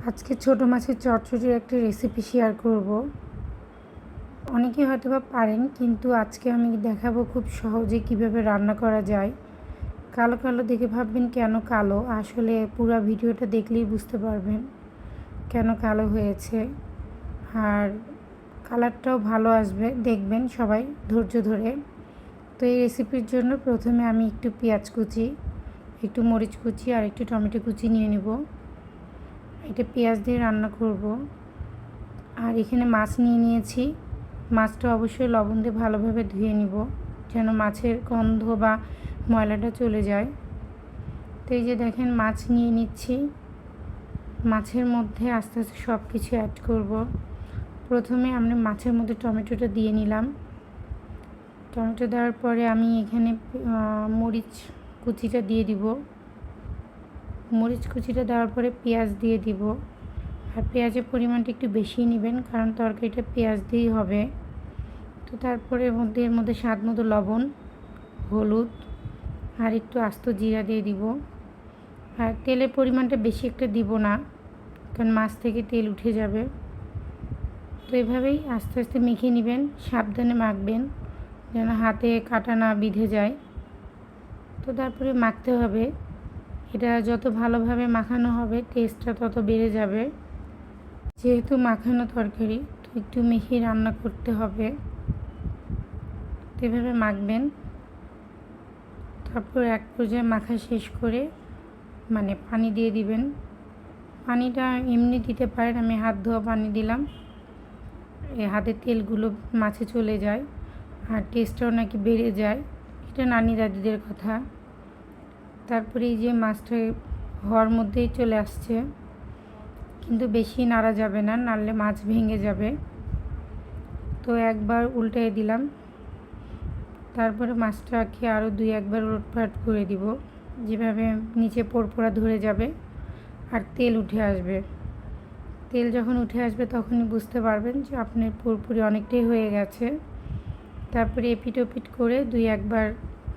আজকে ছোটো মাছের চচ্চড়ির একটা রেসিপি শেয়ার করব। অনেকে হয়তো বা পারেন, কিন্তু আজকে আমি দেখাবো খুব সহজে কিভাবে রান্না করা যায়। কালো কালো দেখে ভাববেন কেন কালো, আসলে পুরো ভিডিওটা দেখলেই বুঝতে পারবেন কেন কালো হয়েছে। আর কালারটাও ভালো আসবে, দেখবেন সবাই ধৈর্য ধরে। তো এই রেসিপির জন্য প্রথমে আমি একটু পেঁয়াজ কুচি, একটু মরিচ কুচি আর একটু টমেটো কুচি নিয়ে নেব। এটা পেঁয়াজ দিয়ে রান্না করব। আর এখানে মাছ নিয়ে নিয়েছি। মাছটা অবশ্যই লবণ দিয়ে ভালোভাবে ধুয়ে নিব, যেন মাছের গন্ধ বা ময়লাটা চলে যায়। তো এই যে দেখেন, মাছ নিয়ে নিচ্ছি। মাছের মধ্যে আস্তে আস্তে সব কিছু অ্যাড করব। প্রথমে আমরা মাছের মধ্যে টমেটোটা দিয়ে নিলাম। টমেটো দেওয়ার পরে আমি এখানে মরিচ কুচিটা দিয়ে দিব। মরিচ কুচিটা দেওয়ার পরে পেঁয়াজ দিয়ে দিব। আর পেঁয়াজের পরিমাণটা একটু বেশি নেবেন, কারণ তরকারিটা পেঁয়াজ দিয়েই হবে। তো তারপরে এর মধ্যে স্বাদ মতো লবণ, হলুদ আর একটু আস্ত জিরা দিয়ে দিব। আর তেলের পরিমাণটা বেশি একটা দিব না, কারণ মাছ থেকে তেল উঠে যাবে। তো এভাবেই আস্তে আস্তে মেখে নেবেন, সাবধানে মাখবেন যেন হাতে কাটা না বিঁধে যায়। তো তারপরে মাখতে হবে। এটা যত ভালোভাবে মাখানো হবে টেস্টটা তত বেড়ে যাবে। যেহেতু মাখানো তরকারি, তো একটু মেখে রান্না করতে হবে। এভাবে মাখবেন। তারপর এক পর্যায়ে মাখা শেষ করে পানি দিয়ে দিবেন। পানিটা এমনি দিতে পারেন, আমি হাত ধোয়া পানি দিলাম। এই হাতের তেলগুলো মাছে চলে যায় আর টেস্টটাও নাকি বেড়ে যায়, এটা নানি দাদিদের কথা। তারপরে এই যে মাছটা হওয়ার মধ্যেই চলে আসছে, কিন্তু বেশি নাড়া যাবে না, নাড়লে মাছ ভেঙে যাবে। তো একবার উল্টে দিলাম। তারপরে মাছটাকে আরও 2-1 বার উলটপালট করে দিব, যেভাবে নিচে পোড়পোড়া ধরে যাবে আর তেল উঠে আসবে। তেল যখন উঠে আসবে তখনই বুঝতে পারবেন যে আপনার পুরোপুরি অনেকটাই হয়ে গেছে। তারপরে এপিট ওপিট করে 2-1 বার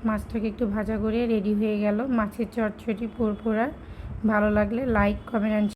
মাছটাকে একটু ভাজা করে রেডি হয়ে গেল মাছের চচ্চড়ি পোড়পোড়া। ভালো লাগলে লাইক, কমেন্ট